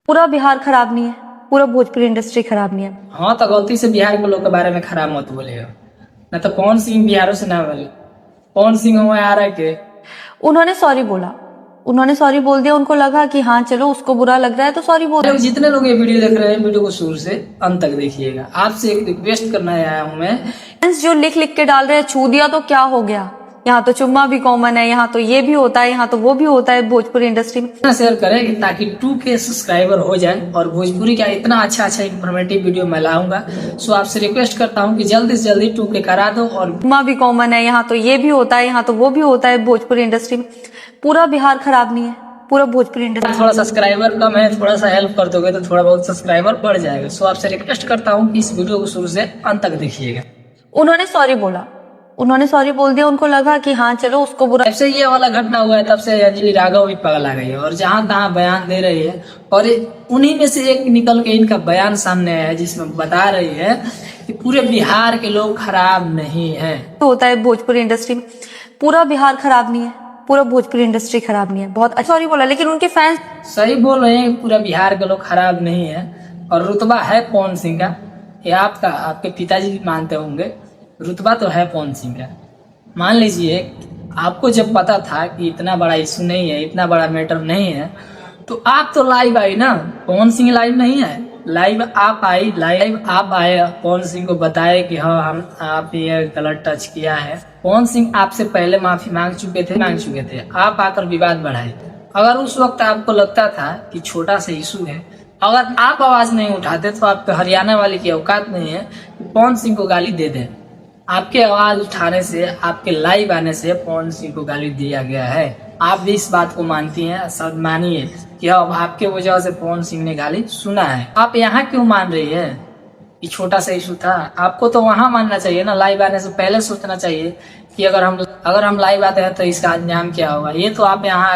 पूरा बिहार खराब नहीं है, पूरा भोजपुरी इंडस्ट्री खराब नहीं है। हाँ तो गलती से बिहार के लोग के बारे में खराब मत बोले हो, न तो पवन सिंह बिहारों से ना बोले। पवन सिंह हुआ आ रहा के उन्होंने सॉरी बोला, उन्होंने सॉरी बोल दिया। उनको लगा कि हाँ चलो उसको बुरा लग रहा है तो सॉरी बोल लोग जितने लोग ये वीडियो देख रहे हैं, वीडियो को शुरू से अंत तक देखिएगा। आपसे एक रिक्वेस्ट करना आया हूँ मैं। जो लिख लिख के डाल रहे हैं छू दिया तो क्या हो गया, यहाँ तो चुम्मा भी कॉमन है, यहाँ तो ये भी होता है, यहाँ तो वो भी होता है भोजपुरी इंडस्ट्री में। शेयर करें ताकि 2K सब्सक्राइबर हो जाए और भोजपुरी का इतना अच्छा अच्छा इन्फॉर्मेटिव वीडियो मैं लाऊंगा। सो आपसे रिक्वेस्ट करता हूँ कि जल्दी से जल्दी 2K करा दो। और चुम्मा भी कॉमन है, यहाँ तो ये भी होता है, यहाँ तो वो भी होता है भोजपुरी इंडस्ट्री में। पूरा बिहार खराब नहीं है, पूरा भोजपुरी इंडस्ट्री। थोड़ा सब्सक्राइबर कम है, थोड़ा सा हेल्प कर दोगे तो थोड़ा बहुत सब्सक्राइबर बढ़ जाएगा। सो आपसे रिक्वेस्ट करता हूँ कि इस वीडियो को शुरू से अंत तक देखिएगा। उन्होंने सॉरी बोला, उन्होंने सॉरी बोल दिया। उनको लगा कि हाँ चलो उसको बुरा। जब से ये वाला घटना हुआ है तब से अंजलि राघव भी पगला गई है और जहां तहां बयान दे रही है। और उन्हीं में से एक निकल के इनका बयान सामने आया है जिसमें बता रही है कि पूरे बिहार के लोग खराब नहीं है। होता है भोजपुरी इंडस्ट्री में। पूरा बिहार खराब नहीं है, पूरा भोजपुरी इंडस्ट्री खराब नहीं है। बहुत अच्छा सॉरी बोला, लेकिन उनके फैंस सही बोल रहे हैं, पूरा बिहार के लोग खराब नहीं है। और रुतबा है पवन सिंह का, ये आपका आपके पिताजी भी मानते होंगे। रुतबा तो है पवन सिंह का। मान लीजिए आपको जब पता था कि इतना बड़ा इशू नहीं है, इतना बड़ा मैटर नहीं है, तो आप तो लाइव आई ना। पवन सिंह लाइव नहीं है, लाइव आप आई, लाइव आप आए, पवन सिंह को बताए कि हाँ हम आप ये गलत टच किया है। पवन सिंह आपसे पहले माफी मांग चुके थे, आप आकर विवाद बढ़ाए। अगर उस वक्त आपको लगता था कि छोटा सा इशू है, अगर आप आवाज नहीं उठाते तो आप पे हरियाणा वाले की औकात नहीं है कि पवन सिंह को गाली दे दें। आपके आवाज उठाने से, आपके लाइव आने से पवन सिंह को गाली दिया गया है। आप भी इस बात को मानती हैं, सब मानिए कि अब आपके वजह से पवन सिंह ने गाली सुना है। आप यहाँ क्यों मान रही है कि छोटा सा इशू था? आपको तो वहां मानना चाहिए ना, लाइव आने से पहले सोचना चाहिए कि अगर हम लाइव आते हैं तो इसका अंजाम क्या होगा। ये तो आप यहाँ